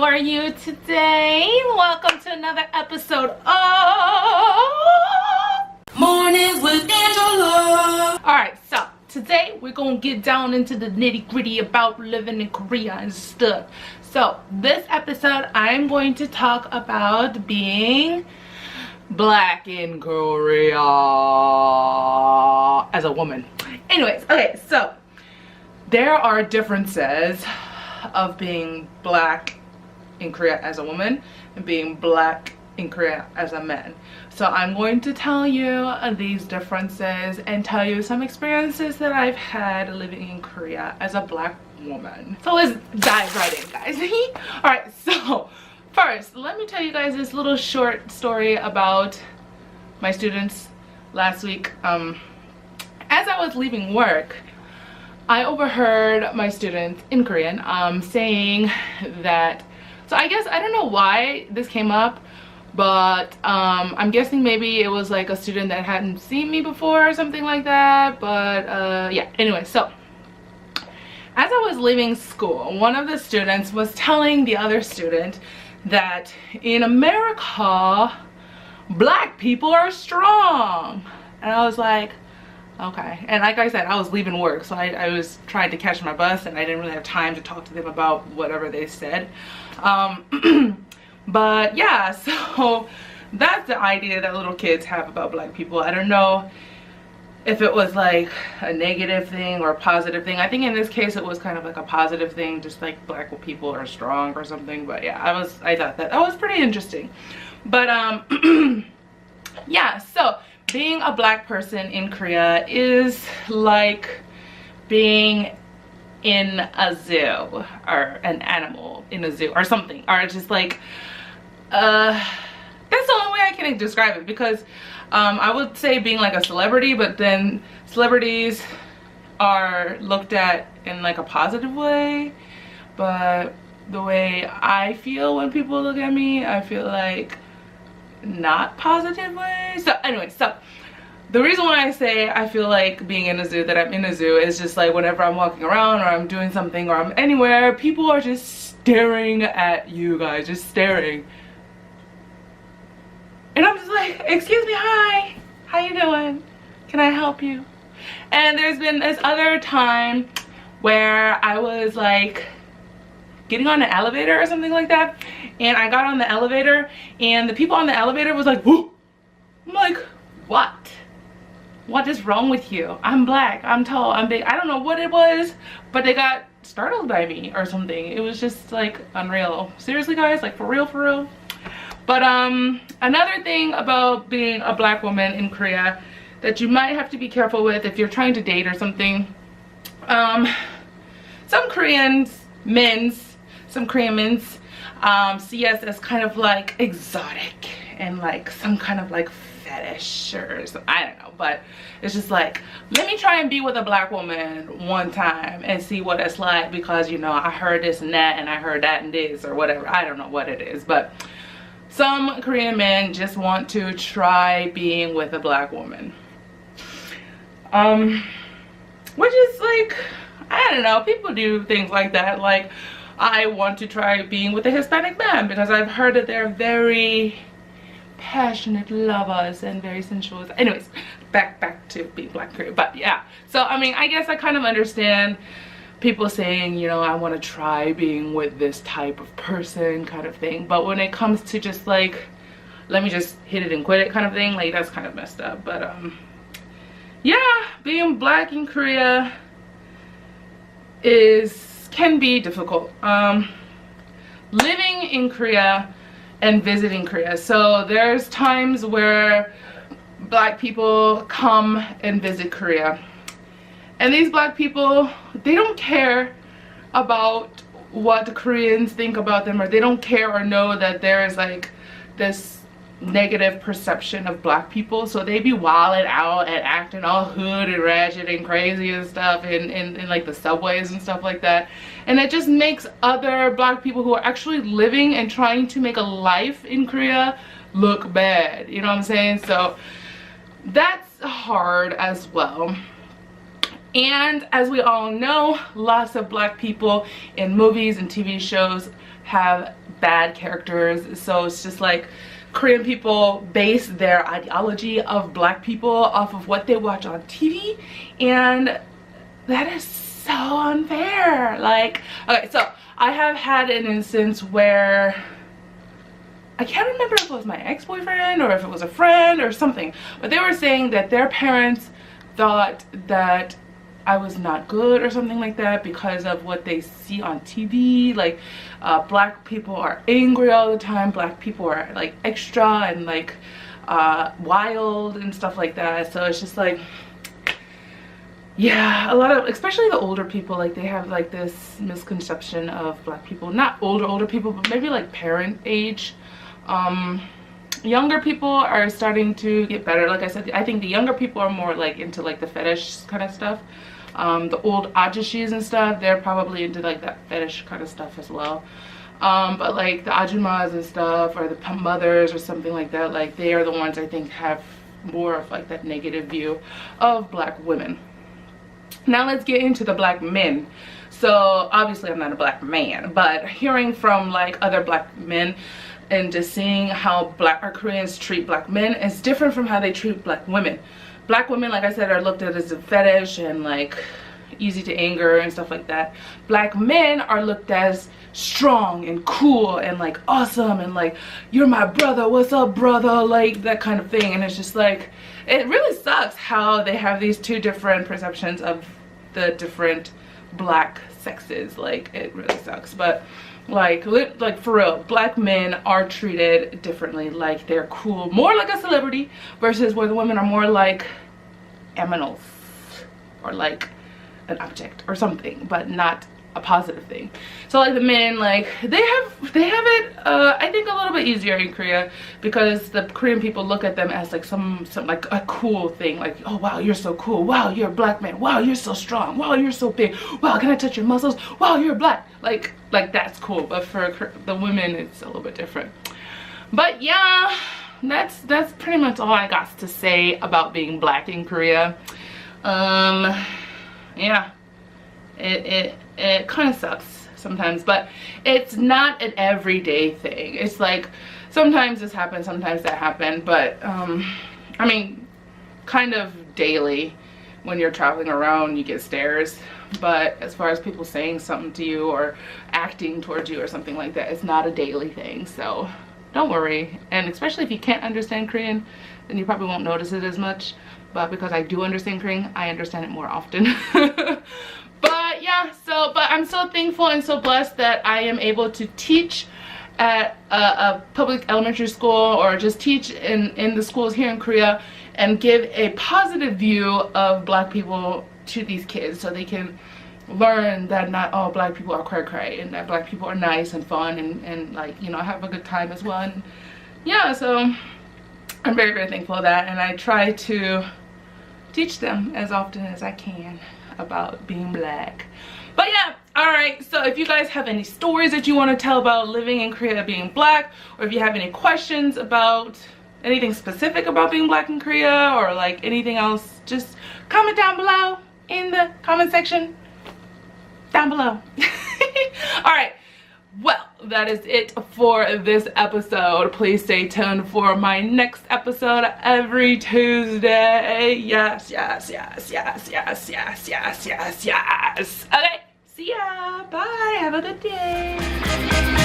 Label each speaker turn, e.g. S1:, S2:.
S1: are you today? Welcome to another episode of Mornings with Angela. Alright, so today we're gonna get down into the nitty-gritty about living in Korea and stuff. So this episode I'm going to talk about being black in Korea as a woman. Anyways, okay, so there are differences of being black in Korea as a woman and being black in Korea as a man. So I'm going to tell you these differences and tell you some experiences that I've had living in Korea as a black woman. So let's dive right in, guys. Alright, so first let me tell you guys this little short story about my students last week. As I was leaving work, I overheard my students in Korean saying that, so I guess I don't know why this came up, but I'm guessing maybe it was like a student that hadn't seen me before or something like that, but yeah, anyway, so as I was leaving school, one of the students was telling the other student that in America black people are strong, and I was like, okay. And like I said, I was leaving work, so I was trying to catch my bus and I didn't really have time to talk to them about whatever they said. But yeah, so that's the idea that little kids have about black people. I don't know if it was like a negative thing or a positive thing. I think in this case it was kind of like a positive thing, just like black people are strong or something. But yeah, I thought that was pretty interesting. But yeah, so being a black person in Korea is like being in a zoo, or an animal in a zoo or something, or just like that's the only way I can describe it, because I would say being like a celebrity, but then celebrities are looked at in like a positive way, but the way I feel when people look at me, I feel like not positive way. So anyway, so the reason why I say I feel like being in a zoo, that I'm in a zoo, is just like whenever I'm walking around or I'm doing something or I'm anywhere, people are just staring at you guys, just staring, and I'm just like, excuse me, hi, how you doing, can I help you? And there's been this other time where I was like getting on an elevator or something like that, and I got on the elevator and the people on the elevator was like, whoa. I'm like, what is wrong with you? I'm black, I'm tall, I'm big. I don't know what it was, but they got startled by me or something. It was just like unreal. Seriously guys, like for real. But another thing about being a black woman in Korea that you might have to be careful with if you're trying to date or something, some Korean men's see us as kind of like exotic and like some kind of like fetish or something. I don't know, but it's just like, let me try and be with a black woman one time and see what it's like, because you know I heard this and that and I heard that and this or whatever. I don't know what it is, but some Korean men just want to try being with a black woman, which is like, I don't know, people do things like that. Like I want to try being with a Hispanic man because I've heard that they're very passionate lovers and very sensual. Anyways, back to being black Korea. But yeah, so I mean, I guess I kind of understand people saying, you know, I want to try being with this type of person kind of thing. But when it comes to just like, let me just hit it and quit it kind of thing, like that's kind of messed up. But yeah, being black in Korea can be difficult. Living in Korea and visiting Korea. So there's times where black people come and visit Korea, and these black people, they don't care about what the Koreans think about them, or they don't care or know that there is like this negative perception of black people. So they be wilding out and acting all hood and ratchet and crazy and stuff in like the subways and stuff like that, and it just makes other black people who are actually living and trying to make a life in Korea look bad, you know what I'm saying? So that's hard as well. And as we all know, lots of black people in movies and TV shows have bad characters. So it's just like Korean people base their ideology of black people off of what they watch on TV, and that is so unfair. Like, okay, so I have had an instance where I can't remember if it was my ex-boyfriend or if it was a friend or something, but they were saying that their parents thought that I was not good or something like that because of what they see on TV. Like, black people are angry all the time, black people are like extra and like wild and stuff like that. So it's just like, yeah, a lot of, especially the older people, like they have like this misconception of black people, not older people, but maybe like parent age. Younger people are starting to get better. Like I said, I think the younger people are more like into like the fetish kind of stuff. The old ajishis and stuff, they're probably into like that fetish kind of stuff as well. But like the ajumas and stuff, or the mothers or something like that, like they are the ones I think have more of like that negative view of black women. Now let's get into the black men. So obviously I'm not a black man, but hearing from like other black men and just seeing how black or Koreans treat black men is different from how they treat black women. Black women, like I said, are looked at as a fetish and like easy to anger and stuff like that. Black men are looked as strong and cool and like awesome and like, you're my brother, what's up brother, like that kind of thing. And it's just like, it really sucks how they have these two different perceptions of the different black sexes. Like, it really sucks. But like for real, black men are treated differently. Like, they're cool, more like a celebrity, versus where the women are more like aminals or like an object or something, but not a positive thing. So like the men, like they have it I think a little bit easier in Korea, because the Korean people look at them as like some like a cool thing, like, oh wow, you're so cool, wow, you're a black man, wow, you're so strong, wow, you're so big, wow, can I touch your muscles, wow, you're black, like that's cool. But for the women, it's a little bit different. But yeah, that's pretty much all I got to say about being black in Korea. Yeah, it kind of sucks sometimes, but it's not an everyday thing. It's like sometimes this happens, sometimes that happens, but I mean, kind of daily when you're traveling around, you get stares. But as far as people saying something to you or acting towards you or something like that, it's not a daily thing. So don't worry. And especially if you can't understand Korean, then you probably won't notice it as much. But because I do understand Korean, I understand it more often. But yeah, but I'm so thankful and so blessed that I am able to teach at a public elementary school, or just teach in the schools here in Korea, and give a positive view of black people to these kids, so they can learn that not all black people are cray, and that black people are nice and fun and like, you know, have a good time as well. And yeah, so I'm very, very thankful for that, and I try to teach them as often as I can about being black. But yeah, all right, so if you guys have any stories that you want to tell about living in Korea being black, or if you have any questions about anything specific about being black in Korea, or like anything else, just comment down below in the comment section down below. All right, well, that is it for this episode. Please stay tuned for my next episode every Tuesday. Yes, yes, yes, yes, yes, yes, yes, yes, yes. Okay, see ya. Bye. Have a good day.